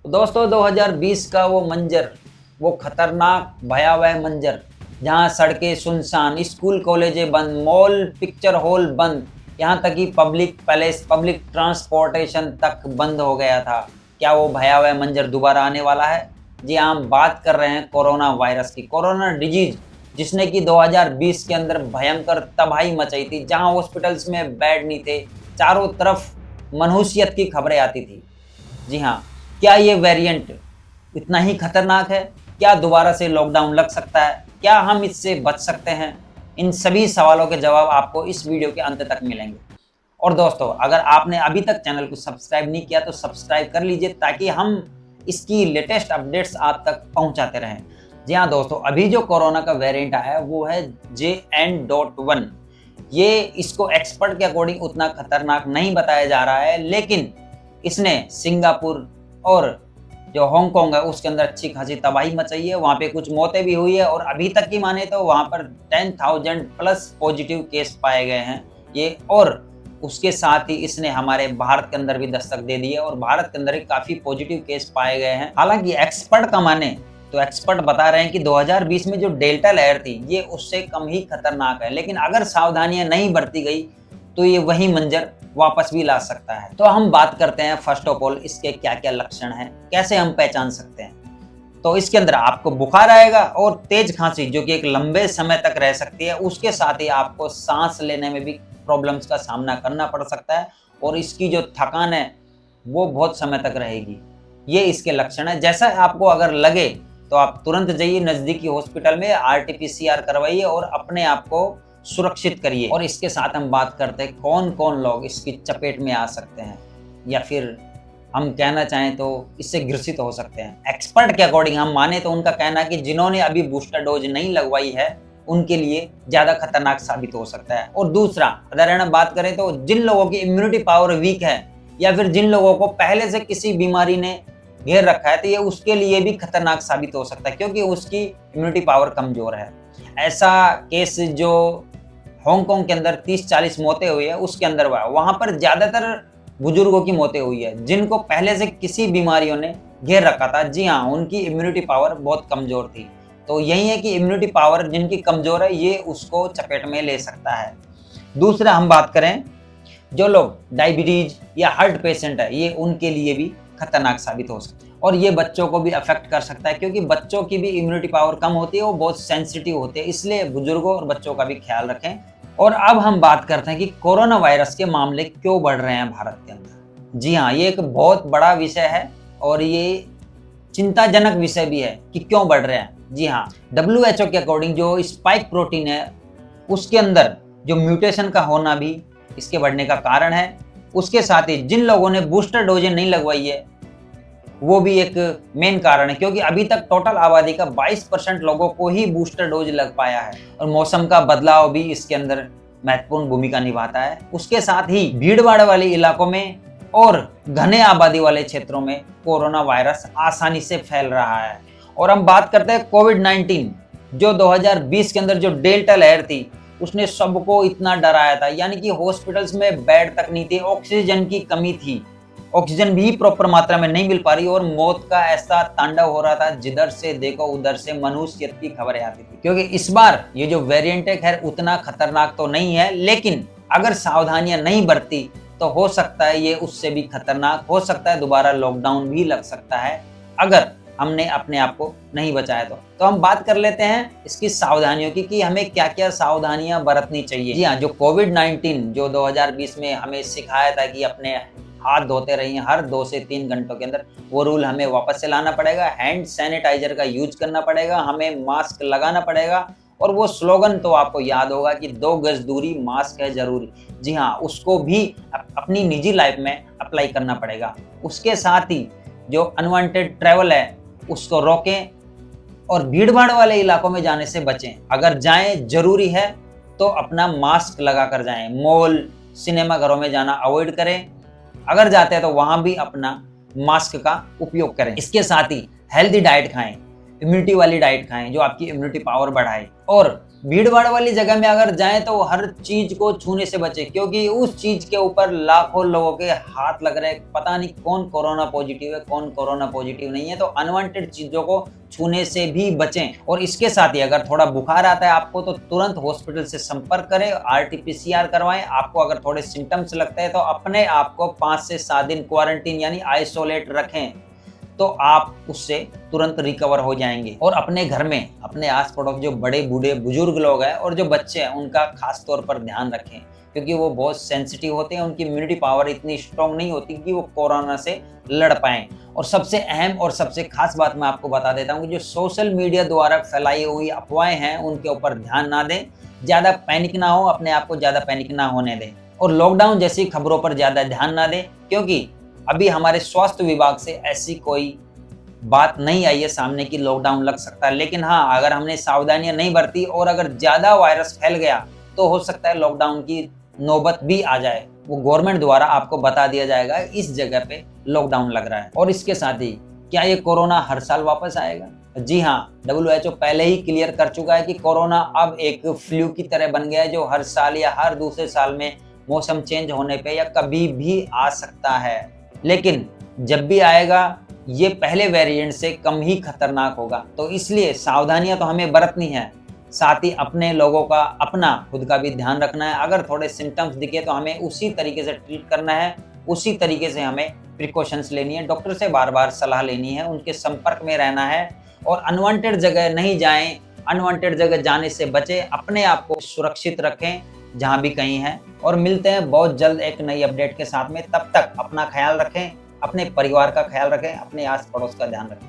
दोस्तों 2020 का वो मंजर, वो खतरनाक भयावह मंजर, जहां सड़कें सुनसान, स्कूल कॉलेजें बंद, मॉल पिक्चर हॉल बंद, यहाँ तक कि पब्लिक पैलेस, पब्लिक ट्रांसपोर्टेशन तक बंद हो गया था। क्या वो भयावह मंजर दोबारा आने वाला है? जी हाँ, हम बात कर रहे हैं कोरोना वायरस की, कोरोना डिजीज, जिसने कि 2020 के अंदर भयंकर तबाही मचाई थी, जहां हॉस्पिटल्स में बेड नहीं थे, चारों तरफ मनुष्यत की खबरें आती थी। जी हाँ, क्या ये वेरिएंट इतना ही खतरनाक है? क्या दोबारा से लॉकडाउन लग सकता है? क्या हम इससे बच सकते हैं? इन सभी सवालों के जवाब आपको इस वीडियो के अंत तक मिलेंगे। और दोस्तों, अगर आपने अभी तक चैनल को सब्सक्राइब नहीं किया तो सब्सक्राइब कर लीजिए, ताकि हम इसकी लेटेस्ट अपडेट्स आप तक पहुंचाते रहें। जी हाँ दोस्तों, अभी जो कोरोना का वेरिएंट आया है वो है JN.1। ये इसको एक्सपर्ट के अकॉर्डिंग उतना खतरनाक नहीं बताया जा रहा है, लेकिन इसने सिंगापुर और जो हांगकांग है उसके अंदर अच्छी खासी तबाही मचाई है। वहाँ पे कुछ मौतें भी हुई है और अभी तक की माने तो वहाँ पर 10,000 प्लस पॉजिटिव केस पाए गए हैं ये। और उसके साथ ही इसने हमारे भारत के अंदर भी दस्तक दे दी है और भारत के अंदर भी काफ़ी पॉजिटिव केस पाए गए हैं। हालांकि एक्सपर्ट का माने तो एक्सपर्ट बता रहे हैं कि 2020 में जो डेल्टा लहर थी ये उससे कम ही खतरनाक है, लेकिन अगर सावधानियां नहीं बरती गई तो ये वही मंजर वापस भी ला सकता है। तो हम बात करते हैं फर्स्ट ऑफ ऑल इसके क्या क्या लक्षण हैं, कैसे हम पहचान सकते हैं। तो इसके अंदर आपको बुखार आएगा और तेज खांसी, जो कि एक लंबे समय तक रह सकती है। उसके साथ ही आपको सांस लेने में भी प्रॉब्लम्स का सामना करना पड़ सकता है और इसकी जो थकान है वो बहुत समय तक रहेगी। ये इसके लक्षण है। जैसा आपको अगर लगे तो आप तुरंत जाइए नज़दीकी हॉस्पिटल में, RT-PCR करवाइए और अपने आप को सुरक्षित करिए। और इसके साथ हम बात करते हैं कौन कौन लोग इसकी चपेट में आ सकते हैं, या फिर हम कहना चाहें तो इससे ग्रसित हो सकते हैं। एक्सपर्ट के अकॉर्डिंग हम माने तो उनका कहना है कि जिन्होंने अभी बूस्टर डोज नहीं लगवाई है उनके लिए ज़्यादा खतरनाक साबित हो सकता है। और दूसरा, अगर हम बात करें तो जिन लोगों की इम्यूनिटी पावर वीक है, या फिर जिन लोगों को पहले से किसी बीमारी ने घेर रखा है, तो ये उसके लिए भी खतरनाक साबित हो सकता है, क्योंकि उसकी इम्यूनिटी पावर कमजोर है। ऐसा केस जो हांगकांग के अंदर 30-40 मौतें हुई है उसके अंदर हुआ है, वहां पर ज्यादातर बुजुर्गों की मौतें हुई है जिनको पहले से किसी बीमारियों ने घेर रखा था। जी हाँ, उनकी इम्यूनिटी पावर बहुत कमजोर थी। तो यही है कि इम्यूनिटी पावर जिनकी कमजोर है ये उसको चपेट में ले सकता है। दूसरा, हम बात करें जो लोग डायबिटीज या हार्ट पेशेंट है, ये उनके लिए भी खतरनाक साबित हो सकता है। और ये बच्चों को भी अफेक्ट कर सकता है, क्योंकि बच्चों की भी इम्यूनिटी पावर कम होती है, वो बहुत सेंसिटिव होते हैं। इसलिए बुजुर्गों और बच्चों का भी ख्याल रखें। और अब हम बात करते हैं कि कोरोना वायरस के मामले क्यों बढ़ रहे हैं भारत के अंदर। जी हाँ, ये एक बहुत बड़ा विषय है और ये चिंताजनक विषय भी है कि क्यों बढ़ रहे हैं। जी हाँ, WHO के अकॉर्डिंग जो स्पाइक प्रोटीन है उसके अंदर जो म्यूटेशन का होना भी इसके बढ़ने का कारण है। उसके साथ ही जिन लोगों ने बूस्टर डोजें नहीं लगवाई है वो भी एक मेन कारण है, क्योंकि अभी तक टोटल आबादी का 22% लोगों को ही बूस्टर डोज लग पाया है। और मौसम का बदलाव भी इसके अंदर महत्वपूर्ण भूमिका निभाता है। उसके साथ ही भीड़ भाड़ वाले इलाकों में और घने आबादी वाले क्षेत्रों में कोरोना वायरस आसानी से फैल रहा है। और हम बात करते हैं कोविड-19, जो 2020 के अंदर जो डेल्टा लहर थी उसने सबको इतना डराया था, यानी कि हॉस्पिटल्स में बेड तक नहीं थे, ऑक्सीजन की कमी थी, ऑक्सीजन भी प्रॉपर मात्रा में नहीं मिल पा रही और मौत का ऐसा तांडव हो रहा था, जिधर से देखो उधर से मनुष्यत की खबरें आती थी। क्योंकि इस बार ये जो वेरिएंट है खैर उतना खतरनाक तो नहीं है, लेकिन अगर सावधानियां नहीं बरती तो हो सकता है ये उससे भी खतरनाक हो सकता है। दोबारा लॉकडाउन भी लग सकता है अगर हमने अपने आप को नहीं बचाया तो हम बात कर लेते हैं इसकी सावधानियों की कि हमें क्या क्या सावधानियां बरतनी चाहिए। जी हाँ, जो कोविड-19 जो 2020 में हमें सिखाया था कि अपने हाथ धोते रहिए हर 2 से 3 घंटों के अंदर, वो रूल हमें वापस से लाना पड़ेगा। हैंड सैनिटाइजर का यूज करना पड़ेगा, हमें मास्क लगाना पड़ेगा। और वो स्लोगन तो आपको याद होगा कि 2 गज दूरी, मास्क है जरूरी। जी हाँ, उसको भी अपनी निजी लाइफ में अप्लाई करना पड़ेगा। उसके साथ ही जो अनवांटेड ट्रैवल है उसको रोकें और भीड़ भाड़ वाले इलाकों में जाने से बचें। अगर जाएं जरूरी है तो अपना मास्क लगा कर जाएं। मॉल, सिनेमा घरों में जाना अवॉइड करें। अगर जाते हैं तो वहां भी अपना मास्क का उपयोग करें। इसके साथ ही हेल्दी डाइट खाएं, इम्यूनिटी वाली डाइट खाएं जो आपकी इम्यूनिटी पावर बढ़ाए। और भीड़ भाड़ वाली जगह में अगर जाएं तो हर चीज को छूने से बचें, क्योंकि उस चीज के ऊपर लाखों लोगों के हाथ लग रहे हैं। पता नहीं कौन कोरोना पॉजिटिव है, कौन कोरोना पॉजिटिव नहीं है। तो अनवांटेड चीजों को छूने से भी बचें। और इसके साथ ही अगर थोड़ा बुखार आता है आपको तो तुरंत हॉस्पिटल से संपर्क करें, RT-PCR करवाएं। आपको अगर थोड़े सिम्टम्स लगते हैं तो अपने आप को 5 से 7 दिन क्वारंटीन यानी आइसोलेट रखें, तो आप उससे तुरंत रिकवर हो जाएंगे। और अपने घर में अपने आस पड़ोस जो बड़े बूढ़े बुजुर्ग लोग हैं और जो बच्चे हैं उनका खास तौर पर ध्यान रखें, क्योंकि वो बहुत सेंसिटिव होते हैं। उनकी इम्यूनिटी पावर इतनी स्ट्रांग नहीं होती कि वो कोरोना से लड़ पाएं। और सबसे अहम और सबसे खास बात मैं आपको बता देता हूँ कि जो सोशल मीडिया द्वारा फैलाई हुई अफवाहें हैं उनके ऊपर ध्यान ना दें, ज़्यादा पैनिक ना हो, अपने आप को ज़्यादा पैनिक ना होने दें। और लॉकडाउन जैसी खबरों पर ज़्यादा ध्यान ना दें, क्योंकि अभी हमारे स्वास्थ्य विभाग से ऐसी कोई बात नहीं आई है सामने कि लॉकडाउन लग सकता है। लेकिन हाँ, अगर हमने सावधानियां नहीं बरती और अगर ज़्यादा वायरस फैल गया तो हो सकता है लॉकडाउन की नौबत भी आ जाए। वो गवर्नमेंट द्वारा आपको बता दिया जाएगा इस जगह पे लॉकडाउन लग रहा है। और इसके साथ ही क्या ये कोरोना हर साल वापस आएगा? जी हाँ, WHO पहले ही क्लियर कर चुका है कि कोरोना अब एक फ्लू की तरह बन गया है जो हर साल या हर दूसरे साल में मौसम चेंज होने पे या कभी भी आ सकता है। लेकिन जब भी आएगा ये पहले वेरिएंट से कम ही खतरनाक होगा। तो इसलिए सावधानियां तो हमें बरतनी है, साथ ही अपने लोगों का अपना खुद का भी ध्यान रखना है। अगर थोड़े सिम्टम्स दिखे तो हमें उसी तरीके से ट्रीट करना है, उसी तरीके से हमें प्रिकॉशंस लेनी है, डॉक्टर से बार बार सलाह लेनी है, उनके संपर्क में रहना है और अनवांटेड जगह नहीं जाएं। अनवांटेड जगह जाने से बचें, अपने आप को सुरक्षित रखें जहां भी कहीं हैं। और मिलते हैं बहुत जल्द एक नई अपडेट के साथ में। तब तक अपना ख्याल रखें, अपने परिवार का ख्याल रखें, अपने आस पड़ोस का ध्यान रखें।